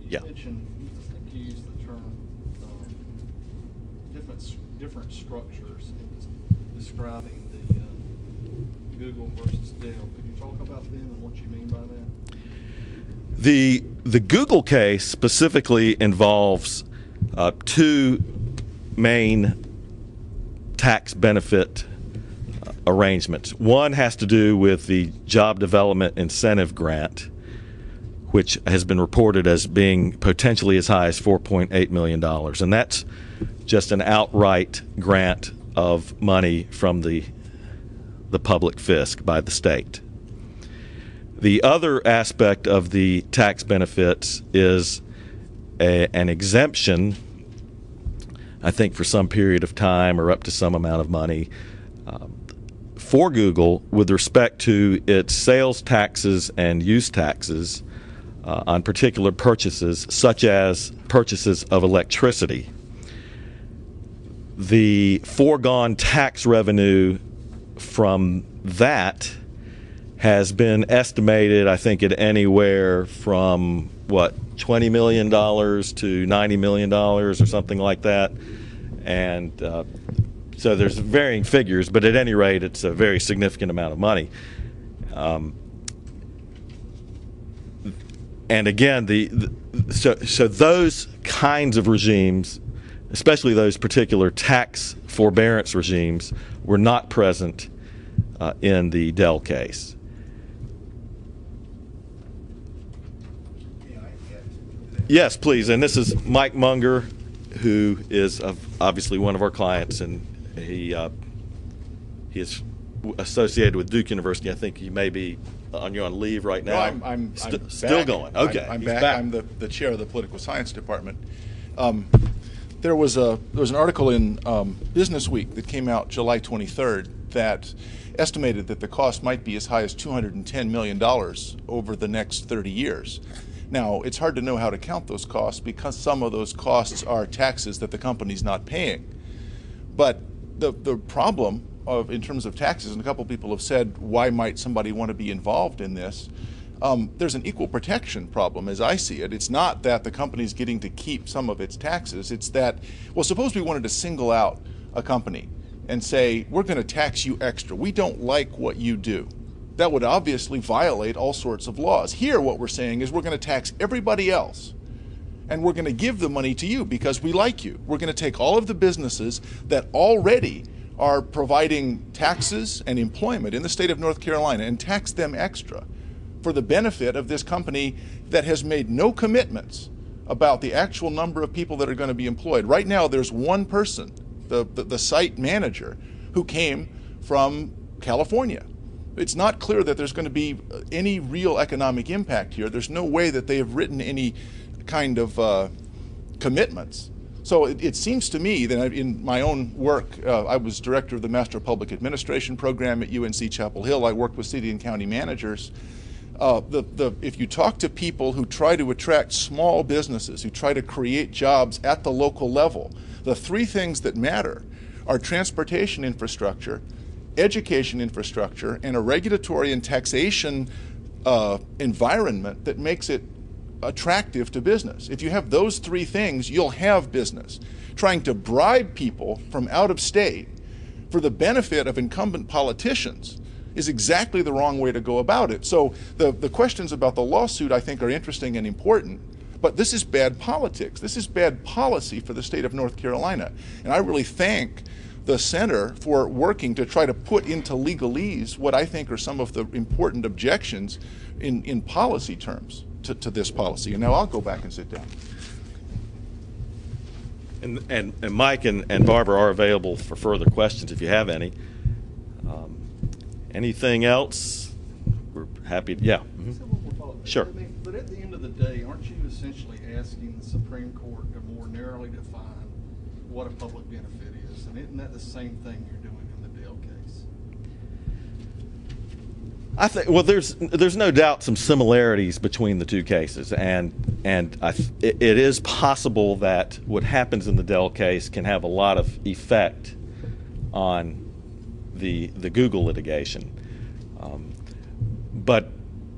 Yeah. You mentioned, I think you used the term different structures in describing the Google versus Dell. Could you talk about them and what you mean by that? The Google case specifically involves two main tax benefit arrangements. One has to do with the Job Development Incentive Grant, which has been reported as being potentially as high as $4.8 million. And that's just an outright grant of money from the public fisc by the state. The other aspect of the tax benefits is an exemption, I think for some period of time or up to some amount of money, for Google with respect to its sales taxes and use taxes on particular purchases, such as purchases of electricity. The foregone tax revenue from that has been estimated, I think, at anywhere from, $20 million to $90 million or something like that. And so there's varying figures, but at any rate, it's a very significant amount of money. And again, so those kinds of regimes, especially those particular tax forbearance regimes, were not present in the Dell case. Yes, please. And this is Mike Munger, who is obviously one of our clients, and he is associated with Duke University. I think he may be on leave right now. No, I'm still back. going. Okay, I'm he's back. back. I'm the chair of the political science department. There was an article in Business Week that came out July 23rd that estimated that the cost might be as high as $210 million over the next 30 years. Now, it's hard to know how to count those costs because some of those costs are taxes that the company's not paying. But the problem in terms of taxes, and a couple people have said, why might somebody want to be involved in this? There's an equal protection problem as I see it. It's not that the company's getting to keep some of its taxes. It's that, well, suppose we wanted to single out a company and say, we're going to tax you extra. We don't like what you do. That would obviously violate all sorts of laws. Here, what we're saying is we're going to tax everybody else, and we're going to give the money to you because we like you. We're going to take all of the businesses that already are providing taxes and employment in the state of North Carolina and tax them extra for the benefit of this company that has made no commitments about the actual number of people that are going to be employed. Right now, there's one person, the site manager, who came from California. It's not clear that there's going to be any real economic impact here. There's no way that they have written any kind of commitments. So it seems to me that in my own work, I was director of the Master of Public Administration program at UNC Chapel Hill. I worked with city and county managers. If you talk to people who try to attract small businesses, who try to create jobs at the local level, the three things that matter are transportation infrastructure, education infrastructure, and a regulatory and taxation environment that makes it attractive to business. If you have those three things, you'll have business. Trying to bribe people from out of state for the benefit of incumbent politicians is exactly the wrong way to go about it. So the questions about the lawsuit, I think, are interesting and important, but this is bad politics. This is bad policy for the state of North Carolina. And I really thank the center for working to try to put into legalese what I think are some of the important objections in policy terms to this policy. And now I'll go back and sit down. And Mike and Barbara are available for further questions if you have any. Anything else? We're happy to, yeah. Mm-hmm. Sure. But at the end of the day, aren't you essentially asking the Supreme Court to more narrowly define what a public benefit is? And isn't that the same thing you're doing in the Dell case? I think, well, there's no doubt some similarities between the two cases, and it is possible that what happens in the Dell case can have a lot of effect on the Google litigation. But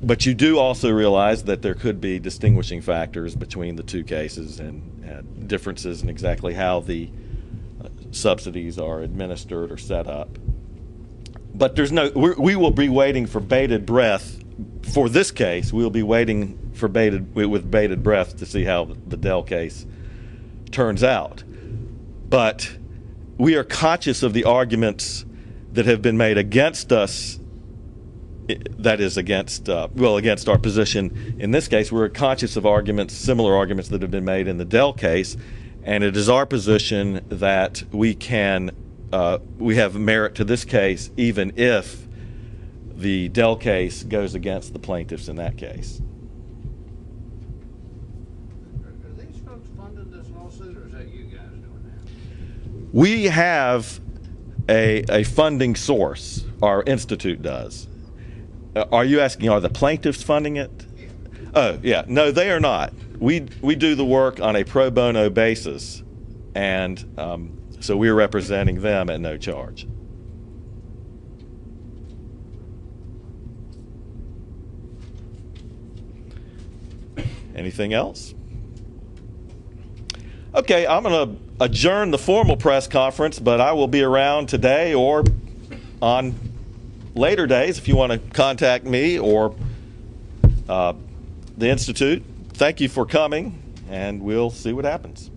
But you do also realize that there could be distinguishing factors between the two cases and differences in exactly how the subsidies are administered or set up. But we will be waiting for bated breath for this case. We'll be waiting for with bated breath to see how the Dell case turns out. But we are conscious of the arguments that have been made against us. That is against our position. In this case, we're conscious of similar arguments that have been made in the Dell case, and it is our position that we have merit to this case even if the Dell case goes against the plaintiffs in that case. Are these folks funding this lawsuit, or is that you guys doing that? We have a funding source. Our institute does. Are you asking, are the plaintiffs funding it? Yeah. Oh, yeah. No, they are not. We do the work on a pro bono basis, and so we're representing them at no charge. Anything else? Okay, I'm going to adjourn the formal press conference, but I will be around today or on later days if you want to contact me or the Institute. Thank you for coming, and we'll see what happens.